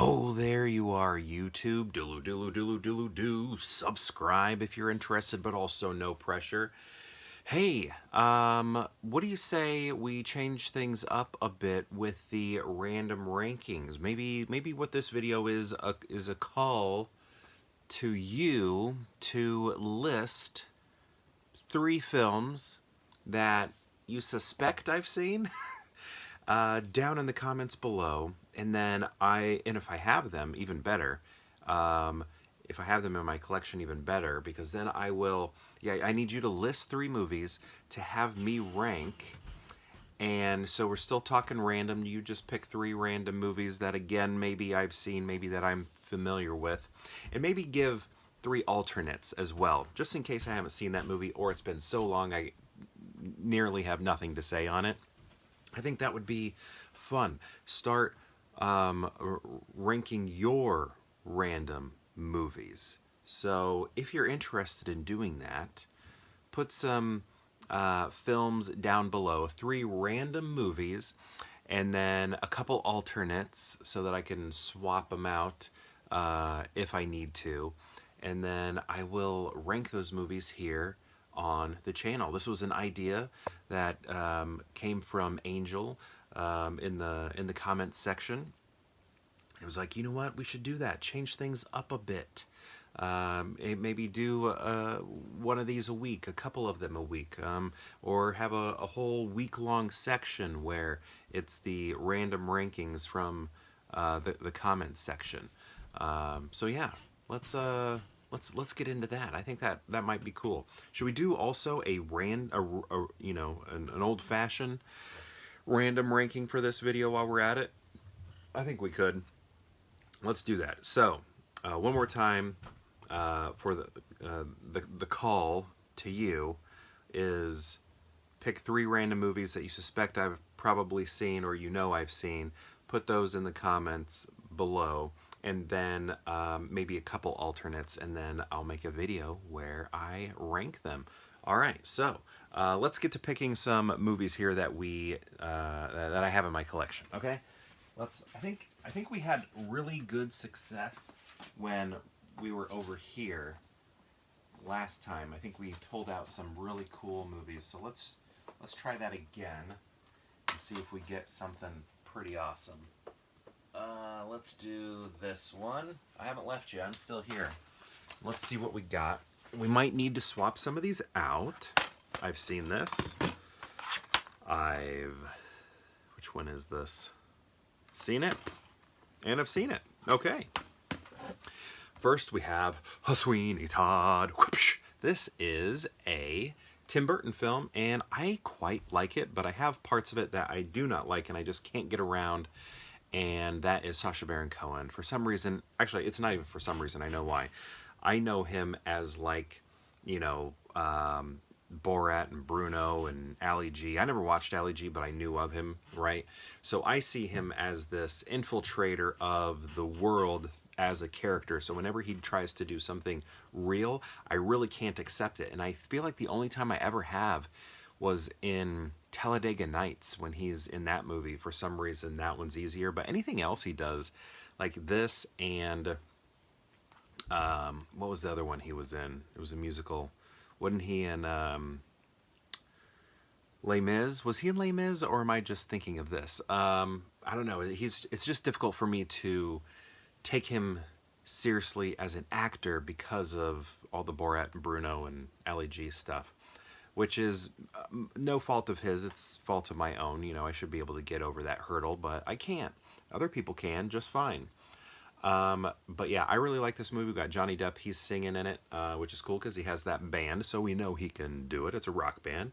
Oh, there you are, YouTube. Do. Subscribe if you're interested, but also no pressure. Hey, what do you say we change things up a bit with the random rankings? Maybe what this video is a call to you to list 3 films that you suspect I've seen down in the comments below, and then and if I have them, even better. Um, if I have them in my collection, even better, because then I will. Yeah, I need you to list 3 movies to have me rank. And so we're still talking random. You just pick 3 random movies that, again, maybe I've seen, maybe that I'm familiar with, and maybe give 3 alternates as well, just in case I haven't seen that movie or it's been so long I nearly have nothing to say on it. I think that would be fun. Start ranking your random movies. So if you're interested in doing that, put some films down below, 3 random movies, and then a couple alternates so that I can swap them out if I need to. And then I will rank those movies here on the channel. This was an idea that came from Angel in the comments section. It was like, you know what, we should do that. Change things up a bit. Maybe do one of these a week, a couple of them a week, or have a whole week-long section where it's the random rankings from the comments section. So yeah, let's get into that. I think that might be cool. Should we do also an old-fashioned random ranking for this video while we're at it? I think we could. Let's do that. So, one more time for the call to you is pick 3 random movies that you suspect I've probably seen or I've seen. Put those in the comments below, and then maybe a couple alternates, and then I'll make a video where I rank them. All right, so let's get to picking some movies here that that I have in my collection. Okay. I think we had really good success when we were over here last time. I think we pulled out some really cool movies. So let's try that again and see if we get something pretty awesome. Let's do this one. I haven't left you. I'm still here. Let's see what we got. We might need to swap some of these out. I've seen this. Which one is this? Seen it? And I've seen it. Okay. First we have Sweeney Todd. Whoopsh. This is a Tim Burton film, and I quite like it, but I have parts of it that I do not like, and I just can't get around, and that is Sacha Baron Cohen. For some reason, actually, it's not even for some reason, I know why. I know him as, like, Borat and Bruno and Ali G. I never watched Ali G, but I knew of him, right? So I see him as this infiltrator of the world as a character. So whenever he tries to do something real, I really can't accept it. And I feel like the only time I ever have was in Talladega Nights, when he's in that movie. For some reason, that one's easier. But anything else he does, like this and what was the other one he was in? It was a musical. Wasn't he in Les Mis? Was he in Les Mis, or am I just thinking of this? I don't know. It's just difficult for me to take him seriously as an actor because of all the Borat and Bruno and Ali G stuff, which is no fault of his. It's fault of my own. I should be able to get over that hurdle, but I can't. Other people can just fine. But yeah, I really like this movie. We've got Johnny Depp. He's singing in it, which is cool because he has that band, so we know he can do it. It's a rock band.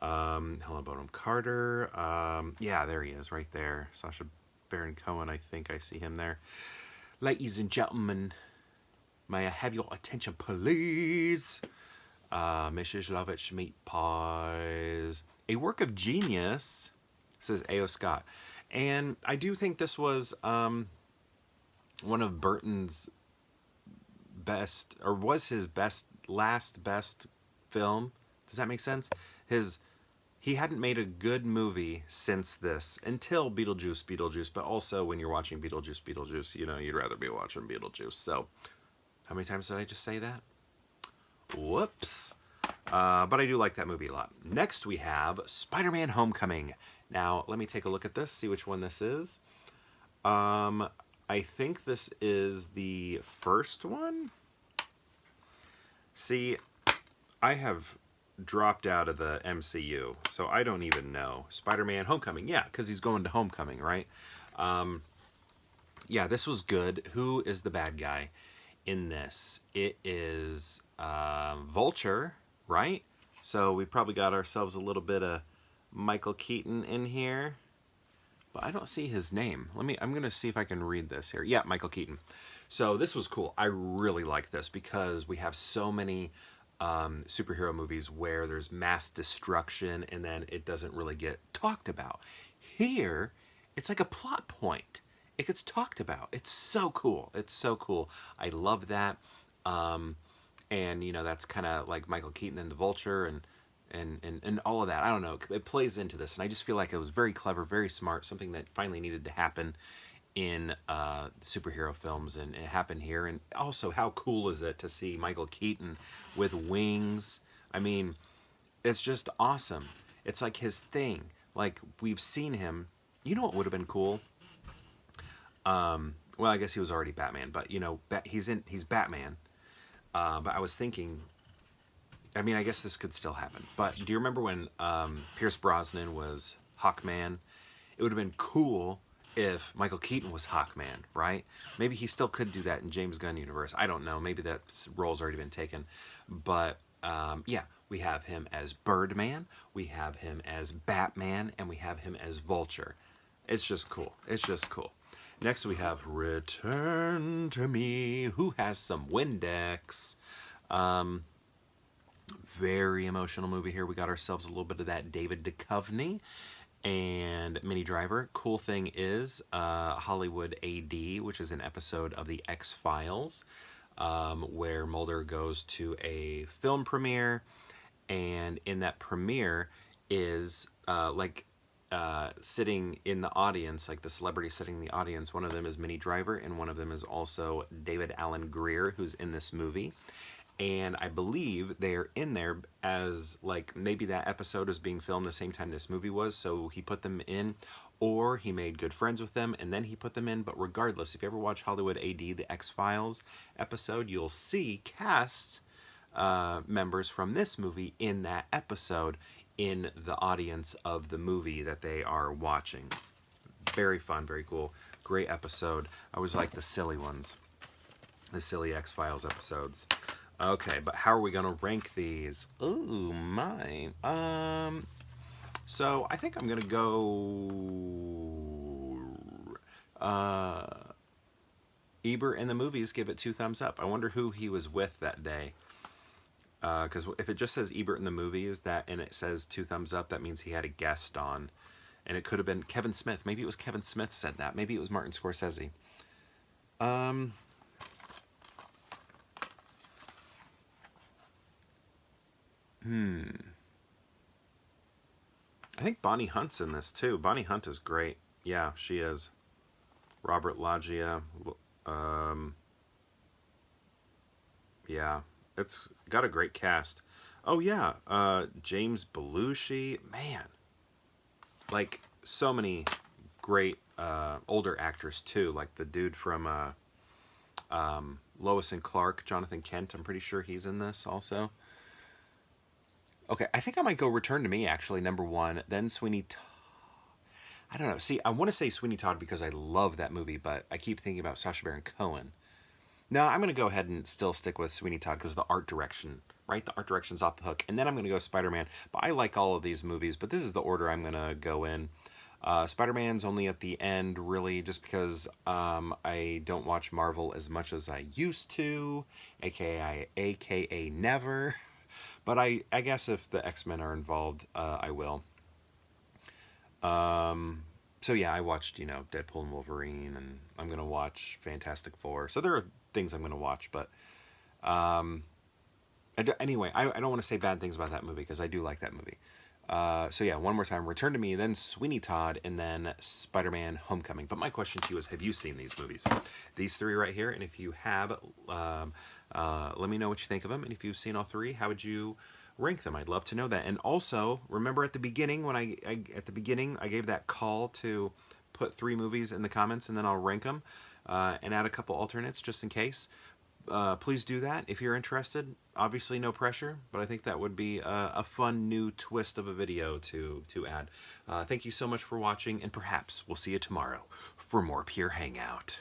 Helena Bonham Carter. Yeah, there he is, right there. Sacha Baron Cohen. I think I see him there. Ladies and gentlemen, may I have your attention, please? Mrs. Lovett Meat Pies. A work of genius, says A.O. Scott. And I do think this was one of Burton's best, or was his last best film. Does that make sense? His he hadn't made a good movie since this until Beetlejuice, but also when you're watching Beetlejuice, you know, you'd rather be watching Beetlejuice. So, how many times did I just say that? Whoops. But I do like that movie a lot. Next, we have Spider-Man Homecoming. Now, let me take a look at this, see which one this is. I think this is the first one. See, I have dropped out of the MCU, so I don't even know. Spider-Man Homecoming, yeah, because he's going to Homecoming, right? Yeah, this was good. Who is the bad guy in this? It is Vulture, right? So we probably got ourselves a little bit of Michael Keaton in here, but I don't see his name. I'm gonna see if I can read this here. Yeah, Michael Keaton. So this was cool. I really like this because we have so many superhero movies where there's mass destruction and then it doesn't really get talked about. Here, it's like a plot point. It gets talked about. It's so cool. It's so cool. I love that. And you know, that's kind of like Michael Keaton and the Vulture and all of that. I don't know. It plays into this, and I just feel like it was very clever, very smart, something that finally needed to happen in superhero films, and it happened here. And also, how cool is it to see Michael Keaton with wings? I mean, it's just awesome. It's like his thing. Like, we've seen him. You know what would have been cool? Well, I guess he was already Batman, but you know, he's Batman. But I was thinking, I mean, I guess this could still happen. But do you remember when Pierce Brosnan was Hawkman? It would have been cool if Michael Keaton was Hawkman, right? Maybe he still could do that in James Gunn universe. I don't know. Maybe that role's already been taken. But yeah, we have him as Birdman, we have him as Batman, and we have him as Vulture. It's just cool. It's just cool. Next we have Return to Me. Who has some Windex? Very emotional movie here. We got ourselves a little bit of that David Duchovny and Minnie Driver. Cool thing is Hollywood AD, which is an episode of the X-Files, where Mulder goes to a film premiere, and in that premiere is sitting in the audience, like the celebrity sitting in the audience. One of them is Minnie Driver, and one of them is also David Alan Grier, who's in this movie. And I believe they're in there as, like, maybe that episode is being filmed the same time this movie was, so he put them in, or he made good friends with them, and then he put them in. But regardless, if you ever watch Hollywood AD, the X-Files episode, you'll see cast members from this movie in that episode in the audience of the movie that they are watching. Very fun, very cool. Great episode. I always like the silly ones, the silly X-Files episodes. Okay, but how are we gonna rank these? Ooh, my. So I think I'm gonna go Ebert in the movies. Give it 2 thumbs up. I wonder who he was with that day. Because if it just says Ebert in the movies, and it says 2 thumbs up, that means he had a guest on, and it could have been Kevin Smith. Maybe it was Kevin Smith said that. Maybe it was Martin Scorsese. I think Bonnie Hunt's in this too. Bonnie Hunt is great. Yeah, she is. Robert Loggia. Yeah, it's got a great cast. Oh yeah, James Belushi. Man, like so many great older actors too. Like the dude from Lois and Clark, Jonathan Kent. I'm pretty sure he's in this also. Okay, I think I might go Return to Me, actually, number 1. Then Sweeney Todd. I don't know. See, I want to say Sweeney Todd because I love that movie, but I keep thinking about Sacha Baron Cohen. No, I'm going to go ahead and still stick with Sweeney Todd because of the art direction, right? The art direction's off the hook. And then I'm going to go Spider-Man. But I like all of these movies, but this is the order I'm going to go in. Spider-Man's only at the end, really, just because I don't watch Marvel as much as I used to, aka never. But I guess if the X-Men are involved, I will. So yeah, I watched, you know, Deadpool and Wolverine, and I'm going to watch Fantastic Four. So there are things I'm going to watch, but anyway, I don't want to say bad things about that movie because I do like that movie. So yeah, one more time, Return to Me, then Sweeney Todd, and then Spider-Man Homecoming. But my question to you is, have you seen these movies? These three right here, and if you have, let me know what you think of them. And if you've seen all three, how would you rank them? I'd love to know that. And also, remember at the beginning, when I gave that call to put three movies in the comments, and then I'll rank them and add a couple alternates just in case. Please do that if you're interested. Obviously, no pressure, but I think that would be a fun new twist of a video to add. Thank you so much for watching, and perhaps we'll see you tomorrow for more Pure Hangout.